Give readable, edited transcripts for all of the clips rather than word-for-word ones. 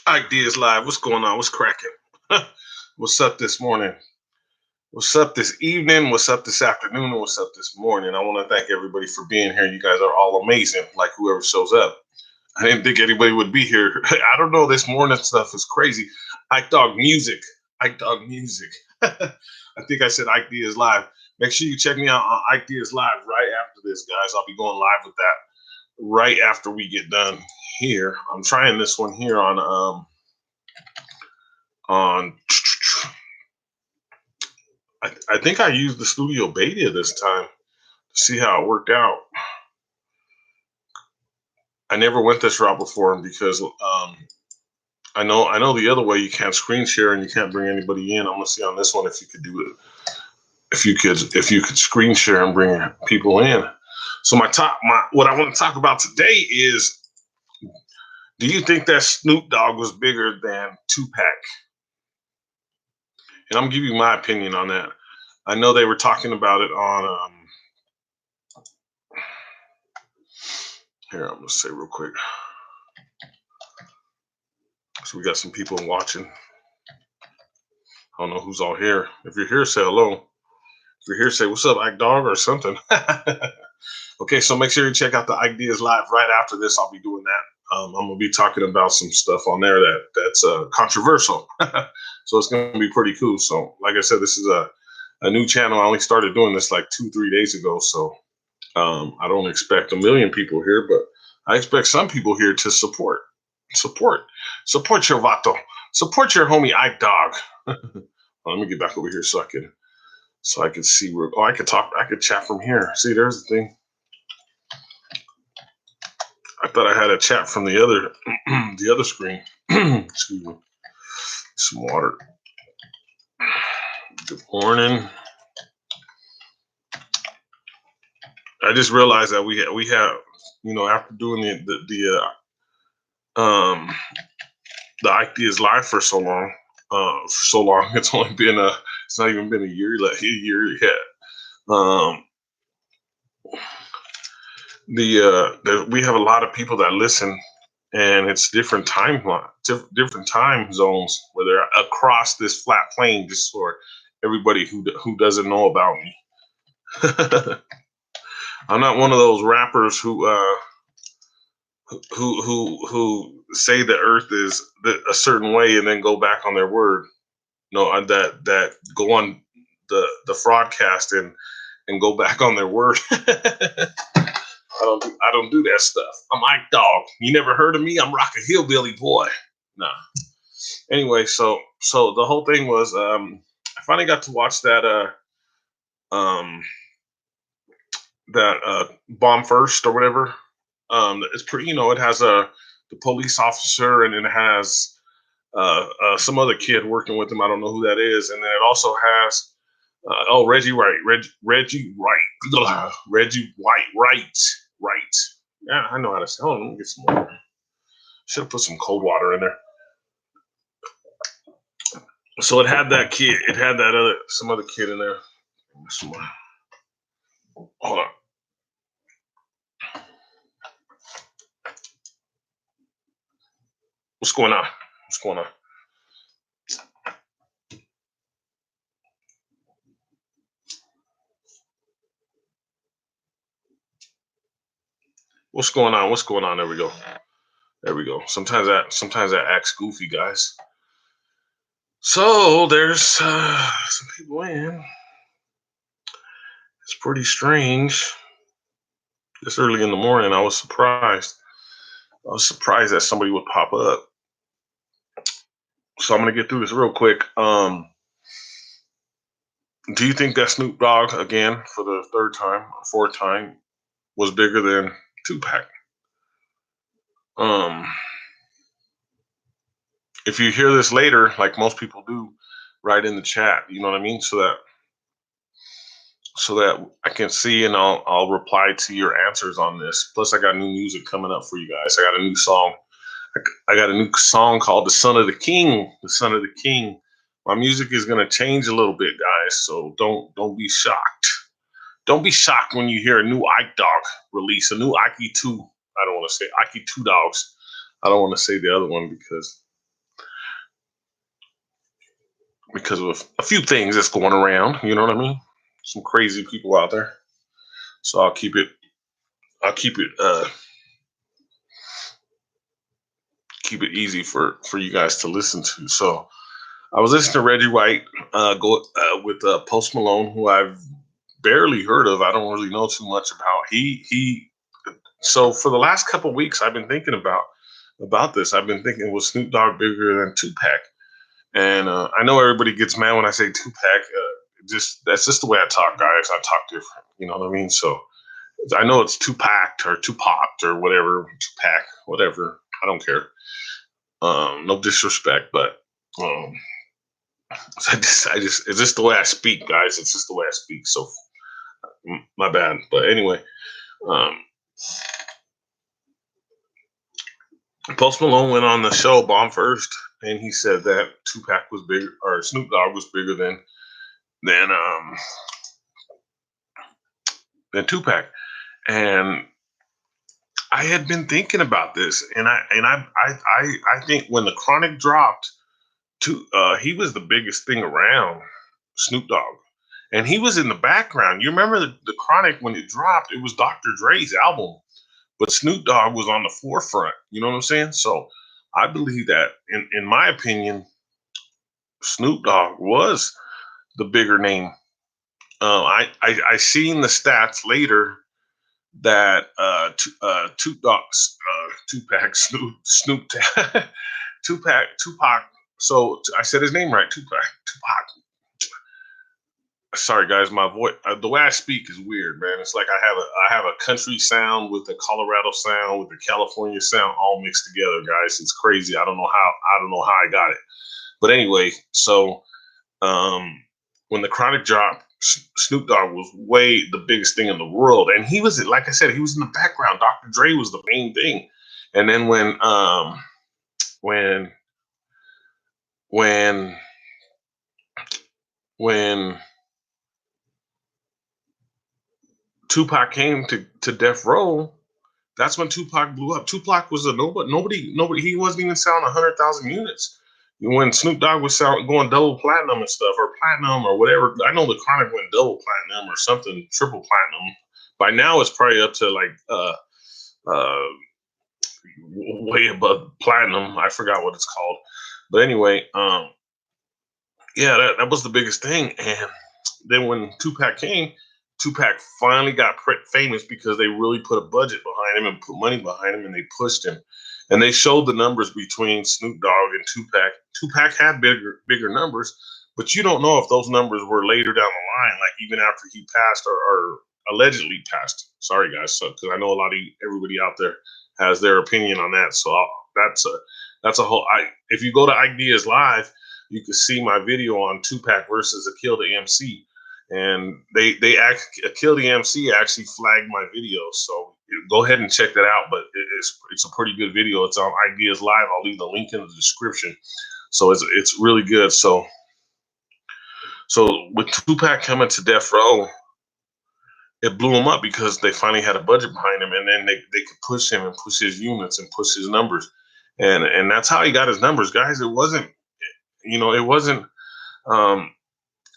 Ideas Live. What's going on? What's cracking? What's up this morning? What's up this evening? What's up this afternoon? And what's up this morning? I want to thank everybody for being here. You guys are all amazing, like whoever shows up. I didn't think anybody would be here. I don't know. This morning stuff is crazy. Ike Dog Music. Ike Dog Music. I think I said Ideas Live. Make sure you check me out on Ideas Live right after this, guys. I'll be going live with that right after we get done here. I'm trying this one here on I think I used the studio beta this time to see how it worked out. I never went this route before because I know the other way you can't screen share and you can't bring anybody in. I'm gonna see on this one if you could do it. If you could screen share and bring people in. So what I want to talk about today is, do you think that Snoop Dogg was bigger than Tupac? And I'm giving you my opinion on that. I know they were talking about it on here. I'm gonna say real quick. So we got some people watching. I don't know who's all here. If you're here, say hello. If you're here, say what's up, Ike Dog or something. Okay, so make sure you check out the Ideas Live right after this. I'll be doing that. I'm gonna be talking about some stuff on there that's controversial. So it's gonna be pretty cool. So like I said, this is a new channel. I only started doing this like 2-3 days ago. So I don't expect a million people here, but I expect some people here to support your vato, support your homie Ike Dog. Let me get back over here so I can see where. Oh, I could chat from here. See, there's the thing. I thought I had a chat from the other screen. Excuse me. Some water. Good morning. I just realized that we have, after doing the Ideas Live for so long, it's not even been a year yet. We have a lot of people that listen, and it's different time zones where they're across this flat plane, just for everybody who doesn't know about me. I'm not one of those rappers who say the earth is a certain way and then go back on their word. No, that go on the fraudcast and go back on their word. I don't do that stuff. I'm Ike Dog. You never heard of me? I'm Rock a Hillbilly Boy. Nah. Anyway, so the whole thing was I finally got to watch that Bomb First or whatever. It's pretty, it has the police officer, and it has some other kid working with him. I don't know who that is. And then it also has Reggie White, Reggie White, right. Yeah, I know how to say. Hold on, let me get some more. Should have put some cold water in there. So it had that kid. It had some other kid in there. Some more. Hold on. What's going on? What's going on? What's going on? What's going on? There we go. There we go. Sometimes that acts goofy, guys. So there's some people in. It's pretty strange. This early in the morning, I was surprised. I was surprised that somebody would pop up. So I'm gonna get through this real quick. Do you think that Snoop Dogg, again for the third time or fourth time, was bigger than Tupac? If you hear this later, like most people do, write in the chat. You know what I mean, so that I can see, and I'll reply to your answers on this. Plus, I got new music coming up for you guys. I got a new song. I got a new song called "The Son of the King." The Son of the King. My music is gonna change a little bit, guys. So don't be shocked. Don't be shocked when you hear a new Ike Dog release, a new Ike 2. I don't want to say Ike 2 Dogs. I don't want to say the other one because because of a few things that's going around. You know what I mean? Some crazy people out there. So I'll keep it easy for you guys to listen to. So I was listening to Reggie White go with Post Malone, who I've barely heard of. I don't really know too much about. He. So for the last couple of weeks, I've been thinking about this. I've been thinking, was Snoop Dogg bigger than Tupac? And I know everybody gets mad when I say Tupac. Just that's just the way I talk, guys. I talk different. You know what I mean? So I know it's Tupac or Tupac or whatever, Tupac, whatever. I don't care. No disrespect, but um, it's just the way I speak, guys. It's just the way I speak. So my bad. But anyway, um, Post Malone went on the show Bomb First, and he said that Tupac was bigger, or Snoop Dogg was bigger than um than Tupac. And I had been thinking about this, and I think when the Chronic dropped, he was the biggest thing around, Snoop Dogg, and he was in the background. You remember the Chronic when it dropped? It was Dr. Dre's album, but Snoop Dogg was on the forefront. You know what I'm saying? So I believe that, in my opinion, Snoop Dogg was the bigger name. I seen the stats later that Tupac, Tupac. So I said his name right, Tupac. Sorry, guys, my voice, the way I speak is weird, man. It's like I have a country sound with a Colorado sound with a California sound all mixed together, guys. It's crazy. I don't know how I got it, but anyway, so um, when the Chronic dropped, Snoop Dogg was way the biggest thing in the world, and he was, like I said, he was in the background. Dr. Dre was the main thing, and then when when when Tupac came to Death Row, that's when Tupac blew up. Tupac was a nobody. He wasn't even selling 100,000 units when Snoop Dogg was going double platinum and stuff, or platinum or whatever. I know the Chronic went double platinum or something, triple platinum. By now, it's probably up to like uh, way above platinum. I forgot what it's called, but anyway, yeah, that was the biggest thing. And then when Tupac came, Tupac finally got famous because they really put a budget behind him and put money behind him, and they pushed him. And they showed the numbers between Snoop Dogg and Tupac. Tupac had bigger numbers, but you don't know if those numbers were later down the line, like even after he passed or allegedly passed. Sorry, guys, so because I know everybody out there has their opinion on that. So that's a whole. If you go to Ideas Live, you can see my video on Tupac versus Akil the MC, and Akil the MC actually flagged my video, so go ahead and check that out. But it's a pretty good video. It's on Ideas Live. I'll leave the link in the description. So it's really good. So with Tupac coming to Death Row, it blew him up because they finally had a budget behind him, and then they could push him and push his units and push his numbers, and that's how he got his numbers, guys. It wasn't. Um,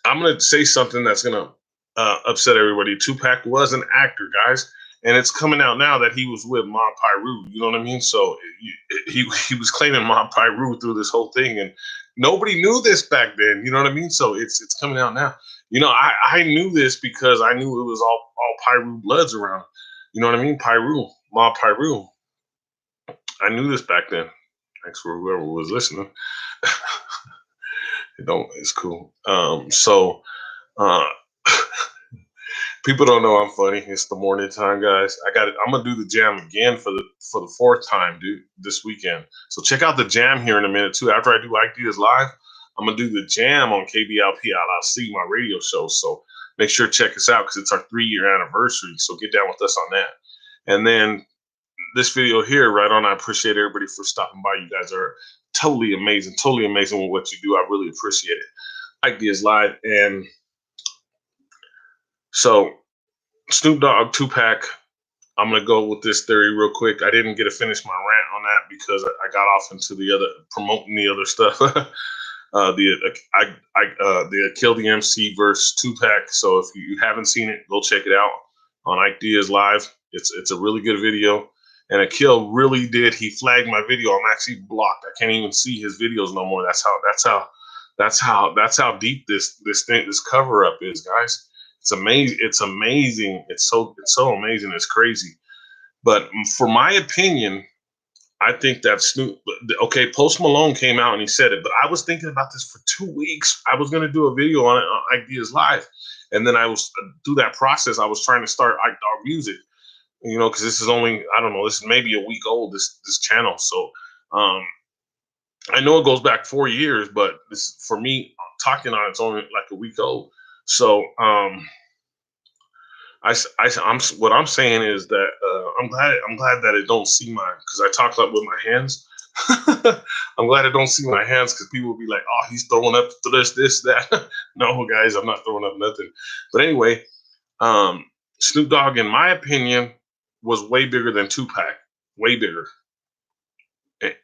I'm gonna say something that's gonna upset everybody. Tupac was an actor, guys, and it's coming out now that he was with Ma Pyru. You know what I mean? So he was claiming Ma Pyru through this whole thing, and nobody knew this back then. You know what I mean? So it's coming out now. I knew this because I knew it was all Pyru bloods around. You know what I mean? Pyru, Ma Pyru. I knew this back then. Thanks for whoever was listening. It's cool. Uh, people don't know I'm funny. It's the morning time, guys. I'm gonna do the jam again for the fourth time, dude, this weekend. So check out the jam here in a minute too. After I do Ideas Live, I'm gonna do the jam on KBLP LLC, my radio show. So make sure to check us out because it's our 3-year anniversary. So get down with us on that. And then this video here, right on. I appreciate everybody for stopping by. You guys are totally amazing with what you do. I really appreciate it. Ideas Live. And so Snoop Dogg, Tupac, I'm gonna go with this theory real quick. I didn't get to finish my rant on that because I got off into the other promoting the other stuff. The Kill the MC versus Tupac. So if you haven't seen it, go check it out on Ike Diaz Live. It's a really good video. And Akil really did. He flagged my video. I'm actually blocked. I can't even see his videos no more. That's how deep this cover up is, guys. It's amazing. It's amazing. It's so amazing. It's crazy. But for my opinion, I think that Snoop. Okay, Post Malone came out and he said it, but I was thinking about this for 2 weeks. I was gonna do a video on it on Ideas Live, and then I was through that process. I was trying to start Ike Dog Music, because this is only, I don't know, this is maybe a week old. This channel, so um, I know it goes back 4 years, but this for me talking on it's only like a week old. So what I'm saying is that I'm glad that it don't see my, because I talk like with my hands. I'm glad it don't see my hands because people will be like, oh, he's throwing up to this, that. No, guys, I'm not throwing up nothing. But anyway, um, Snoop Dogg, in my opinion, was way bigger than Tupac. Way bigger.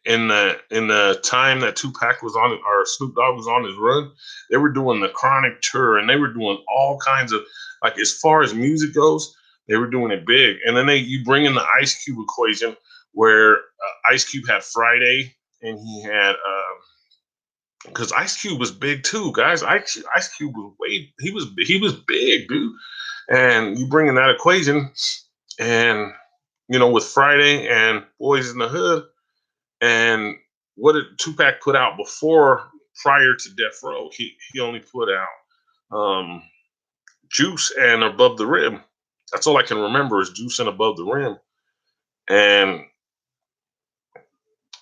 In the time that Tupac was on, or Snoop Dogg was on his run, they were doing the Chronic tour, and they were doing all kinds of, like, as far as music goes, they were doing it big. And then you bring in the Ice Cube equation, where Ice Cube had Friday, and he had because Ice Cube was big too, guys. Ice Cube was he was big, dude. And you bring in that equation, and with Friday and Boys in the Hood. And what did Tupac put out prior to Death Row? He only put out Juice and Above the Rim. That's all I can remember is Juice and Above the Rim. And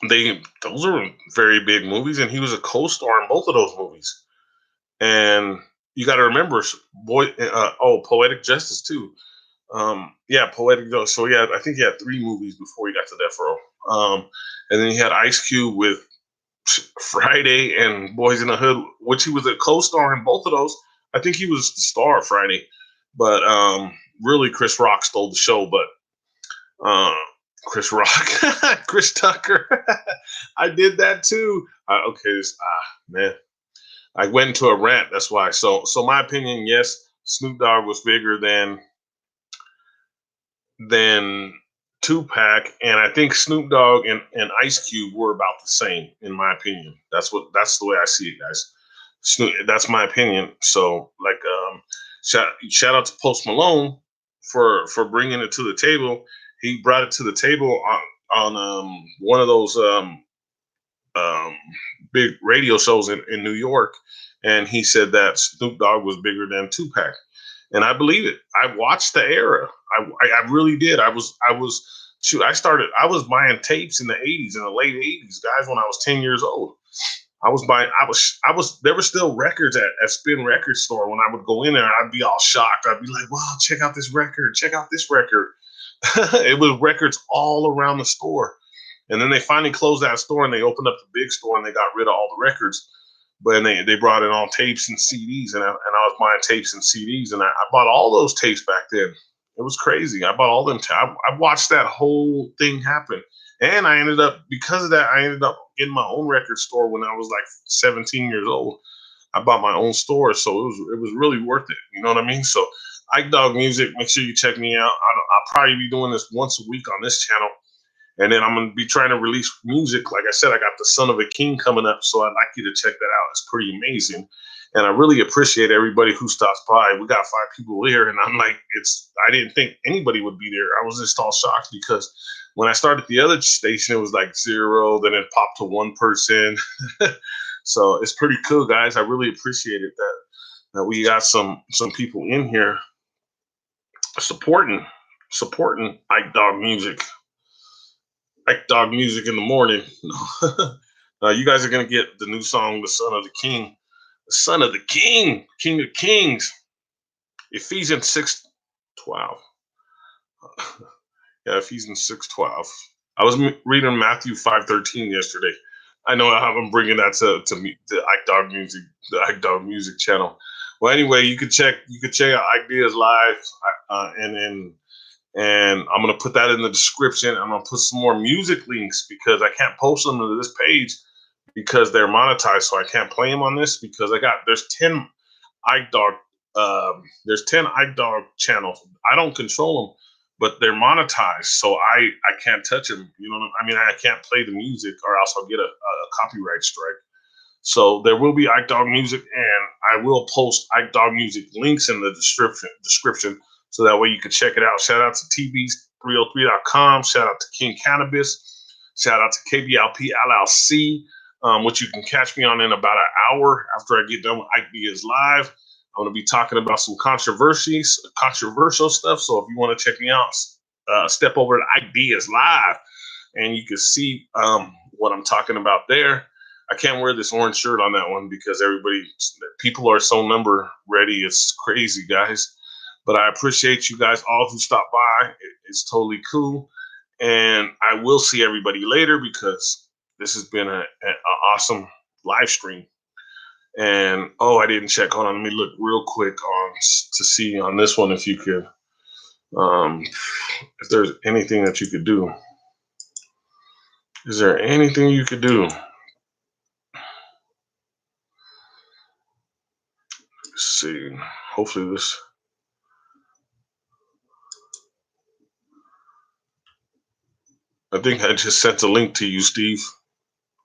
those are very big movies, and he was a co-star in both of those movies. And you got to remember, Poetic Justice too. Yeah, Poetic Justice. So yeah, I think he had 3 movies before he got to Death Row. And then he had Ice Cube with Friday and Boys in the Hood, which he was a co-star in both of those. I think he was the star of Friday, but really Chris Rock stole the show. But Chris Rock, Chris Tucker, I did that too. Okay, man, I went into a rant. That's why. So my opinion, yes, Snoop Dogg was bigger than Tupac, and I think Snoop Dogg and Ice Cube were about the same, in my opinion. That's the way I see it, guys. That's my opinion. So, like, shout out to Post Malone for bringing it to the table. He brought it to the table on one of those um, big radio shows in New York, and he said that Snoop Dogg was bigger than Tupac, and I believe it. I watched the era. I really did. I was shoot. I was buying tapes in the '80s, in the late '80s, guys. When I was 10 years old, I was buying. I was. There were still records at Spin Record Store. When I would go in there, I'd be all shocked. I'd be like, "Wow, check out this record! Check out this record!" It was records all around the store. And then they finally closed that store and they opened up the big store and they got rid of all the records. But they brought in all tapes and CDs, and I was buying tapes and CDs, and I bought all those tapes back then. It was crazy. I bought all them. I watched that whole thing happen, and because of that, I ended up getting my own record store when I was like 17 years old. I bought my own store, so it was really worth it. You know what I mean? So Ike Dog Music, make sure you check me out. I'll probably be doing this once a week on this channel. And then I'm going to be trying to release music. Like I said, I got The Son of a King coming up, so I'd like you to check that out. It's pretty amazing. And I really appreciate everybody who stops by. We got 5 people here, and I'm like, I didn't think anybody would be there. I was just all shocked because when I started the other station, it was like 0, then it popped to 1 person. So it's pretty cool, guys. I really appreciate it that we got some people in here supporting Ike Dog Music. Like Dog Music in the morning. You guys are going to get the new song, The Son of the King. The Son of the King. King of Kings. Ephesians 6:12. Yeah, Ephesians 6:12. I was reading Matthew 5:13 yesterday. I know I'm bringing that to Ike Dog Music, the Ike Dog Music channel. Well, anyway, you could check out Ideas Live, and I'm going to put that in the description. I'm going to put some more music links because I can't post them to this page because they're monetized, so I can't play them on this because there's 10 iDog there's 10 iDog channels. I don't control them, but they're monetized, so I can't touch them. You know what I mean? I can't play the music, or else I'll get a copyright strike. So there will be iDog music, and I will post iDog music links in the description, so that way you can check it out. Shout out to tbs303.com. Shout out to King Cannabis. Shout out to KBLP LLC, which you can catch me on in about an hour after I get done with Ideas Live. I'm going to be talking about some controversial stuff. So if you want to check me out, step over to Ideas Live, and you can see what I'm talking about there. I can't wear this orange shirt on that one because people are so number ready. It's crazy, guys. But I appreciate you guys all who stopped by. It's totally cool. And I will see everybody later because this has been an awesome live stream. And I didn't check. Hold on, let me look real quick to see on this one if you could, if there's anything that you could do. Is there anything you could do? Let's see. Hopefully this. I think I just sent a link to you, Steve.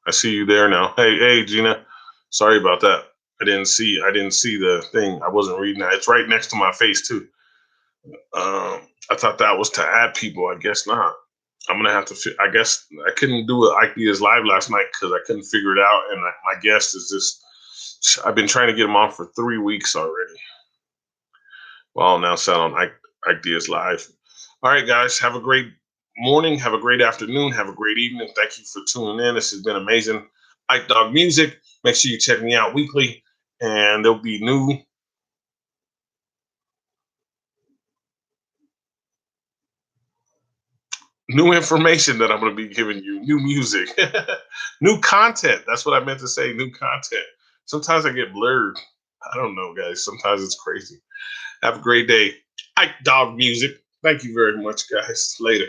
I see you there now. Hey, Gina. Sorry about that. I didn't see the thing. I wasn't reading that. It's right next to my face too. I thought that was to add people. I guess not. I'm gonna have to. I guess I couldn't do it Ideas Live last night because I couldn't figure it out. And my guest is just. I've been trying to get him on for 3 weeks already. Well, I'll announce that on Ideas Live. All right, guys. Have a great morning. Have a great afternoon. Have a great evening. Thank you for tuning in. This has been amazing. iDog Music. Make sure you check me out weekly, and there'll be new information that I'm going to be giving you, new music, new content. That's what I meant to say, new content. Sometimes I get blurred. I don't know, guys. Sometimes it's crazy. Have a great day. iDog Music. Thank you very much, guys. Later.